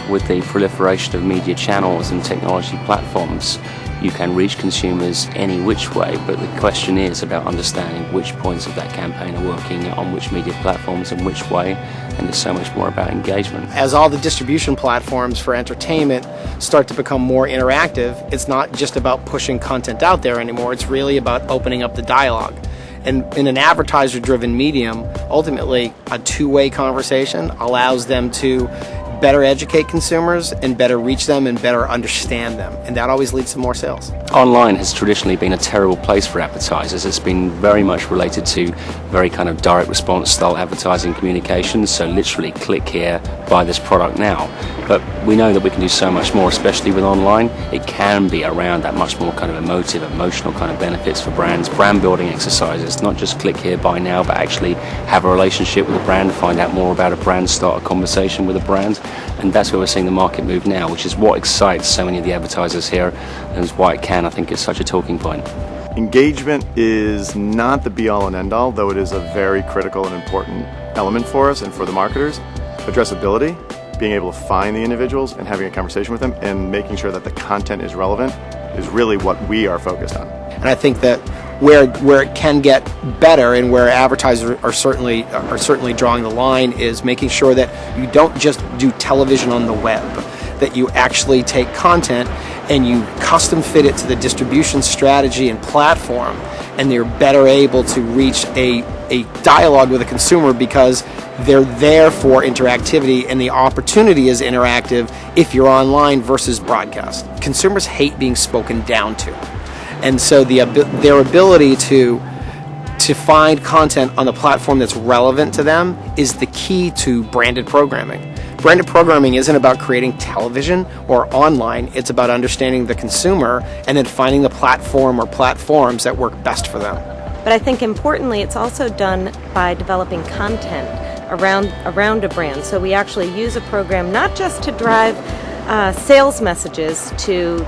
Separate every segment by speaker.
Speaker 1: with the proliferation of media channels and technology platforms, you can reach consumers any which way, but the question is about understanding which points of that campaign are working on which media platforms and which way, and it's so much more about engagement.
Speaker 2: As all the distribution platforms for entertainment start to become more interactive, it's not just about pushing content out there anymore, it's really about opening up the dialogue. And in an advertiser-driven medium, ultimately a two-way conversation allows them to better educate consumers and better reach them and better understand them, and that always leads to more sales.
Speaker 1: Online has traditionally been a terrible place for advertisers. It's been very much related to very kind of direct response style advertising communications, so literally click here, buy this product now. But we know that we can do so much more, especially with online. It can be around that much more kind of emotional kind of benefits for brands, brand building exercises, not just click here, buy now, but actually have a relationship with a brand, find out more about a brand, start a conversation with a brand. And that's where we're seeing the market move now, which is what excites so many of the advertisers here, and is why I think it's such a talking point.
Speaker 3: Engagement is not the be-all and end-all, though it is a very critical and important element for us and for the marketers. Addressability, being able to find the individuals and having a conversation with them and making sure that the content is relevant is really what we are focused on.
Speaker 2: And I think that where it can get better and where advertisers are certainly drawing the line is making sure that you don't just do television on the web, that you actually take content and you custom fit it to the distribution strategy and platform, and you're better able to reach a dialogue with a consumer because they're there for interactivity, and the opportunity is interactive if you're online versus broadcast. Consumers hate being spoken down to. And so their ability to find content on the platform that's relevant to them is the key to branded programming. Branded programming isn't about creating television or online, it's about understanding the consumer and then finding the platform or platforms that work best for them.
Speaker 4: But I think importantly, it's also done by developing content around a brand. So we actually use a program not just to drive sales messages to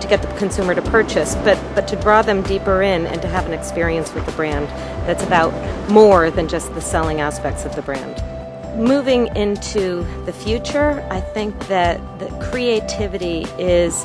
Speaker 4: get the consumer to purchase, but to draw them deeper in and to have an experience with the brand that's about more than just the selling aspects of the brand. Moving into the future, I think that the creativity is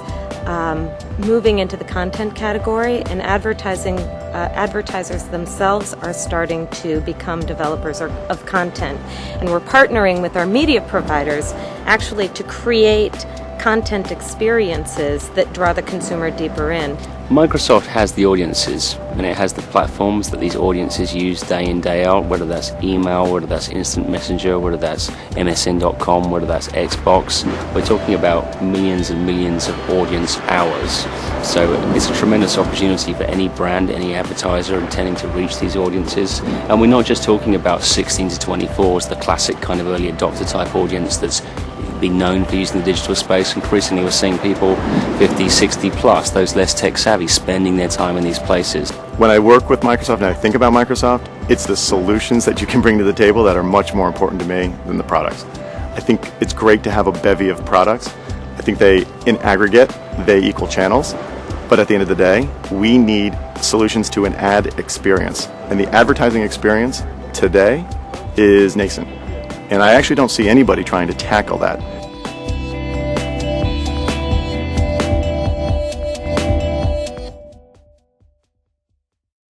Speaker 4: moving into the content category, and advertisers themselves are starting to become developers of content. And we're partnering with our media providers actually to create content experiences that draw the consumer deeper in.
Speaker 1: Microsoft has the audiences, and it has the platforms that these audiences use day in, day out, whether that's email, whether that's instant messenger, whether that's MSN.com, whether that's Xbox. We're talking about millions and millions of audience hours. So it's a tremendous opportunity for any brand, any advertiser intending to reach these audiences. And we're not just talking about 16 to 24s, the classic kind of early adopter type audience that's been known for using the digital space. Increasingly we're seeing people 50, 60 plus, those less tech savvy, spending their time in these places.
Speaker 3: When I work with Microsoft and I think about Microsoft, it's the solutions that you can bring to the table that are much more important to me than the products. I think it's great to have a bevy of products. I think in aggregate, they equal channels. But at the end of the day, we need solutions to an ad experience. And the advertising experience today is nascent. And I actually don't see anybody trying to tackle that.